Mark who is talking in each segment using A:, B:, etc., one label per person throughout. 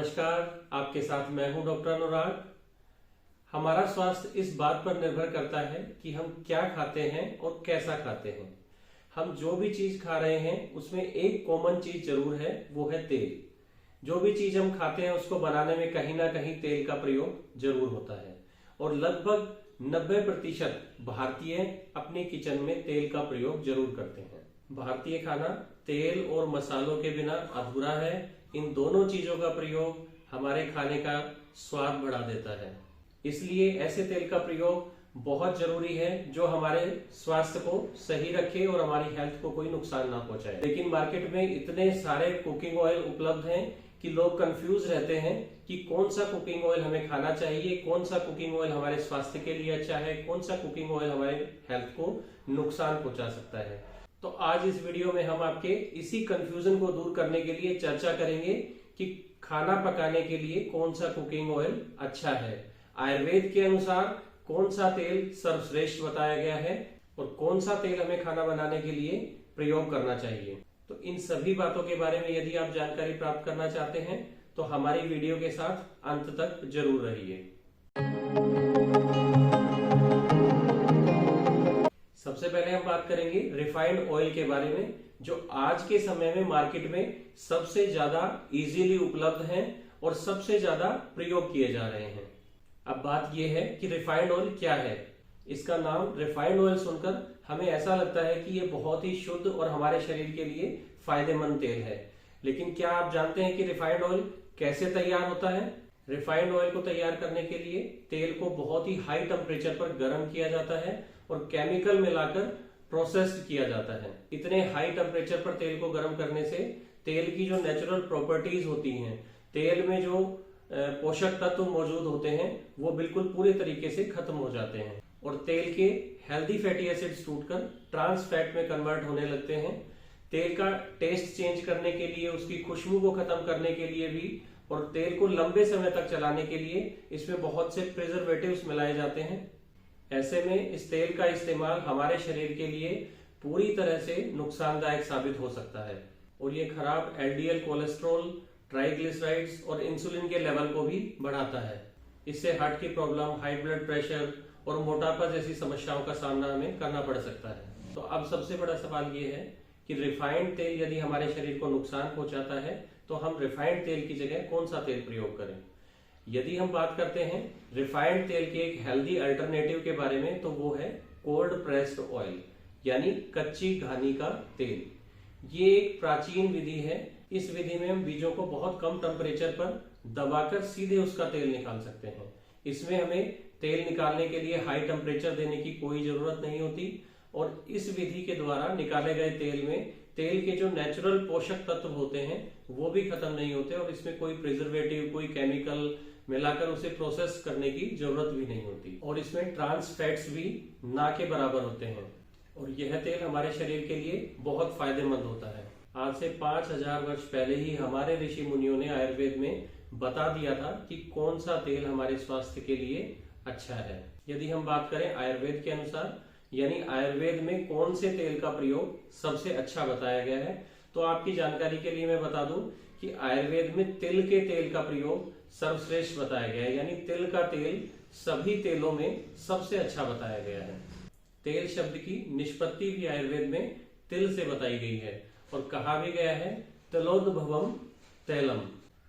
A: नमस्कार, आपके साथ मैं हूं डॉक्टर अनुराग। हमारा स्वास्थ्य इस बात पर निर्भर करता है कि हम क्या खाते हैं और कैसा खाते हैं। हम जो भी चीज खा रहे हैं उसमें एक कॉमन चीज जरूर है, वो है तेल। जो भी चीज हम खाते हैं उसको बनाने में कहीं ना कहीं तेल का प्रयोग जरूर होता है और लगभग 90% भारतीय अपने किचन में तेल का प्रयोग जरूर करते हैं। भारतीय खाना तेल और मसालों के बिना अधूरा है। इन दोनों चीजों का प्रयोग हमारे खाने का स्वाद बढ़ा देता है, इसलिए ऐसे तेल का प्रयोग बहुत जरूरी है जो हमारे स्वास्थ्य को सही रखे और हमारी हेल्थ को कोई नुकसान ना पहुंचाए। लेकिन मार्केट में इतने सारे कुकिंग ऑयल उपलब्ध हैं कि लोग कंफ्यूज रहते हैं कि कौन सा कुकिंग ऑयल हमें खाना चाहिए, कौन सा कुकिंग ऑयल हमारे स्वास्थ्य के लिए अच्छा है, कौन सा कुकिंग ऑयल हमारे हेल्थ को नुकसान पहुंचा सकता है। तो आज इस वीडियो में हम आपके इसी कंफ्यूजन को दूर करने के लिए चर्चा करेंगे कि खाना पकाने के लिए कौन सा कुकिंग ऑयल अच्छा है, आयुर्वेद के अनुसार कौन सा तेल सर्वश्रेष्ठ बताया गया है और कौन सा तेल हमें खाना बनाने के लिए प्रयोग करना चाहिए। तो इन सभी बातों के बारे में यदि आप जानकारी प्राप्त करना चाहते हैं तो हमारी वीडियो के साथ अंत तक जरूर रहिए। सबसे पहले हम बात करेंगे रिफाइंड ऑयल के बारे में, जो आज के समय में मार्केट में सबसे ज्यादा इजीली उपलब्ध हैं और सबसे ज्यादा प्रयोग किए जा रहे हैं। अब बात यह है कि रिफाइंड ऑयल क्या है। इसका नाम रिफाइंड ऑयल सुनकर हमें ऐसा लगता है कि ये बहुत ही शुद्ध और हमारे शरीर के लिए फायदेमंद तेल है, लेकिन क्या आप जानते हैं कि रिफाइंड ऑयल कैसे तैयार होता है? रिफाइंड ऑयल को तैयार करने के लिए तेल को बहुत ही हाई टेम्परेचर पर गर्म किया जाता है और केमिकल मिलाकर प्रोसेस्ड किया जाता है। इतने हाई टेम्परेचर पर तेल को गर्म करने से तेल की जो नेचुरल प्रॉपर्टीज होती हैं, तेल में जो पोषक तत्व मौजूद होते हैं, वो बिल्कुल पूरे तरीके से खत्म हो जाते हैं और तेल के हेल्दी फैटी एसिड्स टूटकर ट्रांस फैट में कन्वर्ट होने लगते हैं। तेल का टेस्ट चेंज करने के लिए, उसकी खुशबू को खत्म करने के लिए भी और तेल को लंबे समय तक चलाने के लिए इसमें बहुत से प्रिजर्वेटिव्स मिलाए जाते हैं। ऐसे में इस तेल का इस्तेमाल हमारे शरीर के लिए पूरी तरह से नुकसानदायक साबित हो सकता है और ये खराब एलडीएल कोलेस्ट्रॉल, ट्राइग्लिसराइड्स और इंसुलिन के लेवल को भी बढ़ाता है। इससे हार्ट की प्रॉब्लम, हाई ब्लड प्रेशर और मोटापा जैसी समस्याओं का सामना हमें करना पड़ सकता है। तो अब सबसे बड़ा सवाल ये है कि रिफाइंड तेल यदि हमारे शरीर को नुकसान पहुंचाता है तो हम रिफाइंड तेल की जगह कौन सा तेल प्रयोग करें। यदि हम बात करते हैं रिफाइंड तेल के एक हेल्दी अल्टरनेटिव के बारे में, तो वो है कोल्ड प्रेस्ड ऑयल, यानी कच्ची घानी का तेल। ये एक प्राचीन विधि है। इस विधि में हम बीजों को बहुत कम टेम्परेचर पर दबाकर सीधे उसका तेल निकाल सकते हैं। इसमें हमें तेल निकालने के लिए हाई टेम्परेचर देने की कोई जरूरत नहीं होती और इस विधि के द्वारा निकाले गए तेल में तेल के जो नेचुरल पोषक तत्व होते हैं वो भी खत्म नहीं होते और इसमें कोई प्रिजर्वेटिव, कोई केमिकल मिलाकर उसे प्रोसेस करने की जरूरत भी नहीं होती और इसमें ट्रांस फैट्स भी ना के बराबर होते हैं और यह तेल हमारे शरीर के लिए बहुत फायदेमंद होता है। आज से 5000 वर्ष पहले ही हमारे ऋषि मुनियों ने आयुर्वेद में बता दिया था कि कौन सा तेल हमारे स्वास्थ्य के लिए अच्छा है। यदि हम बात करें आयुर्वेद के अनुसार, यानी आयुर्वेद में कौन से तेल का प्रयोग सबसे अच्छा बताया गया है, तो आपकी जानकारी के लिए मैं बता दूं कि आयुर्वेद में तिल के तेल का प्रयोग सर्वश्रेष्ठ बताया गया है, यानी तिल का तेल सभी तेलों में सबसे अच्छा बताया गया है। तेल शब्द की निष्पत्ति भी आयुर्वेद में तिल से बताई गई है और कहा भी गया है तिलोद्भवम तैलम।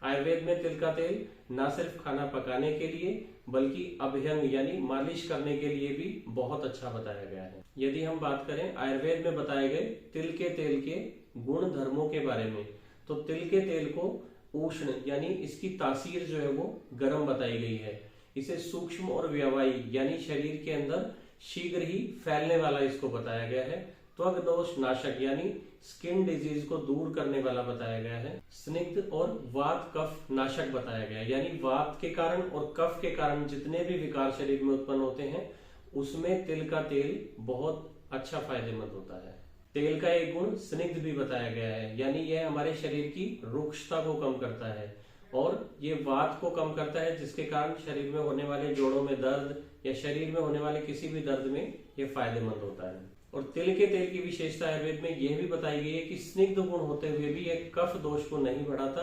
A: आयुर्वेद में तिल का तेल न सिर्फ खाना पकाने के लिए बल्कि अभ्यंग यानी मालिश करने के लिए भी बहुत अच्छा बताया गया है। यदि हम बात करें आयुर्वेद में बताए गए तिल के तेल के गुण धर्मों के बारे में, तो तिल के तेल को उष्ण यानी इसकी तासीर जो है वो गर्म बताई गई है। इसे सूक्ष्म और व्यावाई यानी शरीर के अंदर शीघ्र ही फैलने वाला इसको बताया गया है। त्वक दोष नाशक यानी स्किन डिजीज को दूर करने वाला बताया गया है। स्निग्ध और वात कफ नाशक बताया गया है, यानी वात के कारण और कफ के कारण जितने भी विकार शरीर में उत्पन्न होते हैं उसमें तिल का तेल बहुत अच्छा फायदेमंद होता है। तेल का एक गुण स्निग्ध भी बताया गया है, यानी यह हमारे शरीर की रुक्षता को कम करता है और ये वात को कम करता है, जिसके कारण शरीर में होने वाले जोड़ों में दर्द या शरीर में होने वाले किसी भी दर्द में यह फायदेमंद होता है। और तिल के तेल की विशेषता आयुर्वेद में यह भी बताई गई है कि स्निग्ध गुण होते हुए भी यह कफ दोष को नहीं बढ़ाता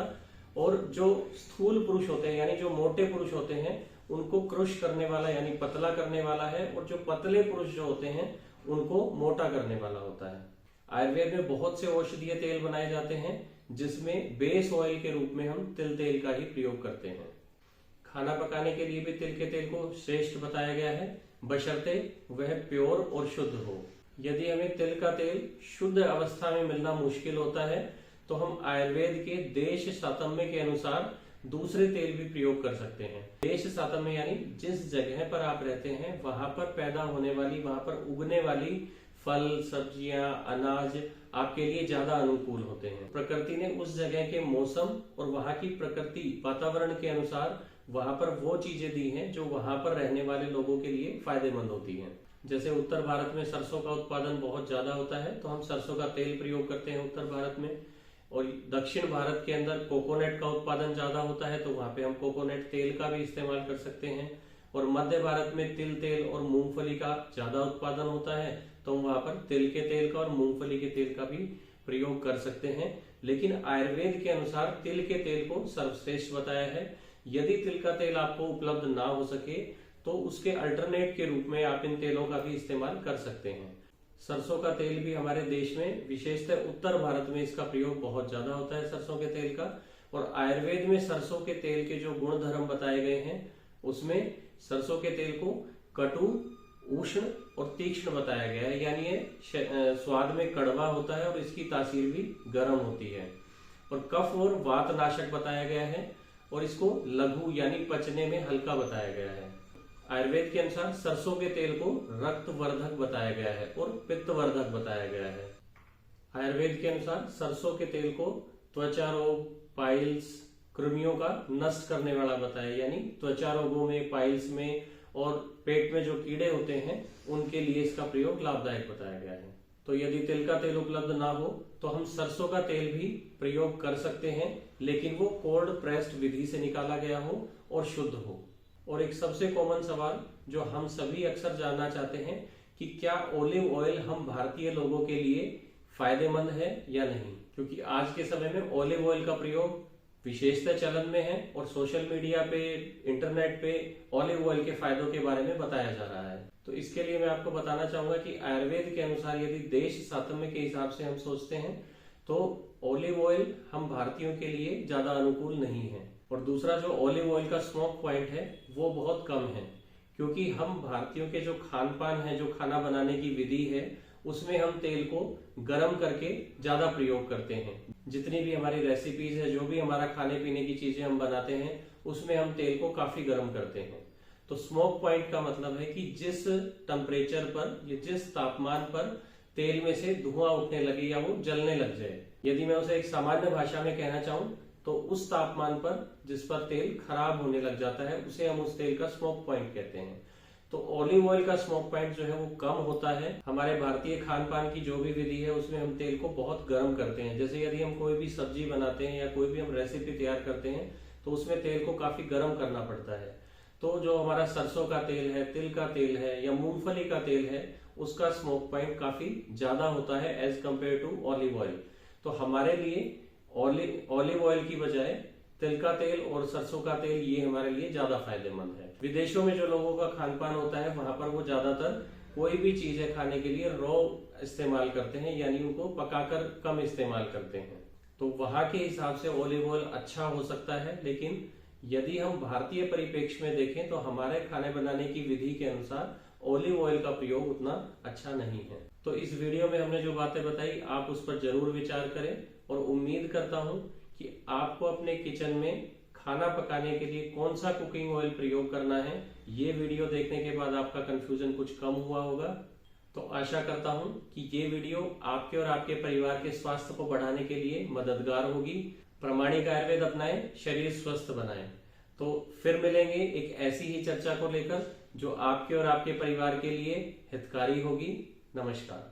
A: और जो स्थूल पुरुष होते हैं यानी जो मोटे पुरुष होते हैं उनको कृश करने वाला यानी पतला करने वाला है, और जो पतले पुरुष जो होते हैं उनको मोटा करने वाला होता है। आयुर्वेद में बहुत से औषधीय तेल बनाए जाते हैं जिसमें बेस ऑयल के रूप में हम तिल तेल का ही प्रयोग करते हैं। खाना पकाने के लिए भी तिल के तेल को श्रेष्ठ बताया गया है, बशर्ते वह प्योर और शुद्ध हो। यदि हमें तिल का तेल शुद्ध अवस्था में मिलना मुश्किल होता है तो हम आयुर्वेद के देश सातम्य के अनुसार दूसरे तेल भी प्रयोग कर सकते हैं। देश सातम्य यानी जिस जगह पर आप रहते हैं वहां पर पैदा होने वाली, वहां पर उगने वाली फल, सब्जियां, अनाज आपके लिए ज्यादा अनुकूल होते हैं। प्रकृति ने उस जगह के मौसम और वहां की प्रकृति वातावरण के अनुसार वहां पर वो चीजें दी हैं जो वहां पर रहने वाले लोगों के लिए फायदेमंद होती हैं। जैसे उत्तर भारत में सरसों का उत्पादन बहुत ज्यादा होता है तो हम सरसों का तेल प्रयोग करते हैं उत्तर भारत में, और दक्षिण भारत के अंदर कोकोनट का उत्पादन ज्यादा होता है तो वहां पे हम कोकोनट तेल का भी इस्तेमाल कर सकते हैं, और मध्य भारत में तिल तेल और मूंगफली का ज्यादा उत्पादन होता है तो वहां पर तिल के तेल का और मूंगफली के तेल का भी प्रयोग कर सकते हैं। लेकिन आयुर्वेद के अनुसार तिल के तेल को सर्वश्रेष्ठ बताया है। यदि तिल का तेल आपको उपलब्ध ना हो सके तो उसके अल्टरनेट के रूप में आप इन तेलों का भी इस्तेमाल कर सकते हैं। सरसों का तेल भी हमारे देश में, विशेषतः उत्तर भारत में इसका प्रयोग बहुत ज्यादा होता है सरसों के तेल का। और आयुर्वेद में सरसों के तेल के जो गुण धर्म बताए गए हैं उसमें सरसों के तेल को कटु, उष्ण और तीक्ष्ण बताया गया है, यानी ये स्वाद में कड़वा होता है और इसकी तासीर भी गर्म होती है। और कफ और वात नाशक बताया गया है, और इसको लघु यानी पचने में हल्का बताया गया है। आयुर्वेद के अनुसार सरसों के तेल को रक्तवर्धक बताया गया है और पित्तवर्धक बताया गया है। आयुर्वेद के अनुसार सरसों के तेल को त्वचा रोग, पाइल्स, कृमियों का नष्ट करने वाला बताया, यानी त्वचा रोगों में, पाइल्स में और पेट में जो कीड़े होते हैं उनके लिए इसका प्रयोग लाभदायक बताया गया है। तो यदि तिल का तेल उपलब्ध ना हो तो हम सरसों का तेल भी प्रयोग कर सकते हैं, लेकिन वो कोल्ड प्रेस्ड विधि से निकाला गया हो और शुद्ध हो। और एक सबसे कॉमन सवाल जो हम सभी अक्सर जानना चाहते हैं कि क्या ऑलिव ऑयल हम भारतीय लोगों के लिए फायदेमंद है या नहीं, क्योंकि आज के समय में ऑलिव ऑयल का प्रयोग विशेषतः चलन में है और सोशल मीडिया पे, इंटरनेट पे ऑलिव ऑयल के फायदों के बारे में बताया जा रहा है। तो इसके लिए मैं आपको बताना चाहूंगा कि आयुर्वेद के अनुसार यदि देश सातम्य के हिसाब से हम सोचते हैं तो ऑलिव ऑयल हम भारतीयों के लिए ज्यादा अनुकूल नहीं है। और दूसरा, जो ऑलिव ऑयल का स्मोक पॉइंट है वो बहुत कम है, क्योंकि हम भारतीयों के जो खान पान है, जो खाना बनाने की विधि है, उसमें हम तेल को गर्म करके ज्यादा प्रयोग करते हैं। जितनी भी हमारी रेसिपीज है, जो भी हमारा खाने पीने की चीजें हम बनाते हैं, उसमें हम तेल को काफी गर्म करते हैं। तो स्मोक पॉइंट का मतलब है कि जिस टेम्परेचर पर या जिस तापमान पर तेल में से धुआं उठने लगे या वो जलने लग जाए, यदि मैं उसे एक सामान्य भाषा में कहना चाहूं तो उस तापमान पर जिस पर तेल खराब होने लग जाता है उसे हम उस तेल का स्मोक पॉइंट कहते हैं। तो ऑलिव ऑयल का स्मोक पॉइंट जो है वो कम होता है। हमारे भारतीय खान पान की जो भी विधि है उसमें हम तेल को बहुत गर्म करते हैं। जैसे यदि हम कोई भी सब्जी बनाते हैं या कोई भी हम रेसिपी तैयार करते हैं तो उसमें तेल को काफी गर्म करना पड़ता है। तो जो हमारा सरसों का तेल है, तिल का तेल है या मूंगफली का तेल है, उसका स्मोक पॉइंट काफी ज्यादा होता है as compare to olive oil. तो हमारे लिए ऑलिव ऑयल की बजाय तिल का तेल और सरसों का तेल ये हमारे लिए ज्यादा फायदेमंद है। विदेशों में जो लोगों का खान पान होता है वहां पर वो ज्यादातर कोई भी चीज है खाने के लिए रॉ इस्तेमाल करते हैं, यानी उनको पकाकर कम इस्तेमाल करते हैं। तो वहां के हिसाब से ऑलिव ऑयल अच्छा हो सकता है, लेकिन यदि हम भारतीय परिप्रेक्ष्य में देखें तो हमारे खाने बनाने की विधि के अनुसार ऑलिव ऑयल का प्रयोग उतना अच्छा नहीं है। तो इस वीडियो में हमने जो बातें बताई आप उस पर जरूर विचार करें, और उम्मीद करता हूं कि आपको अपने किचन में खाना पकाने के लिए कौन सा कुकिंग ऑयल प्रयोग करना है, ये वीडियो देखने के बाद आपका कंफ्यूजन कुछ कम हुआ होगा। तो आशा करता हूं कि ये वीडियो आपके और आपके परिवार के स्वास्थ्य को बढ़ाने के लिए मददगार होगी। प्रामाणिक आयुर्वेद अपनाएं, शरीर स्वस्थ बनाएं। तो फिर मिलेंगे एक ऐसी ही चर्चा को लेकर जो आपके और आपके परिवार के लिए हितकारी होगी। नमस्कार।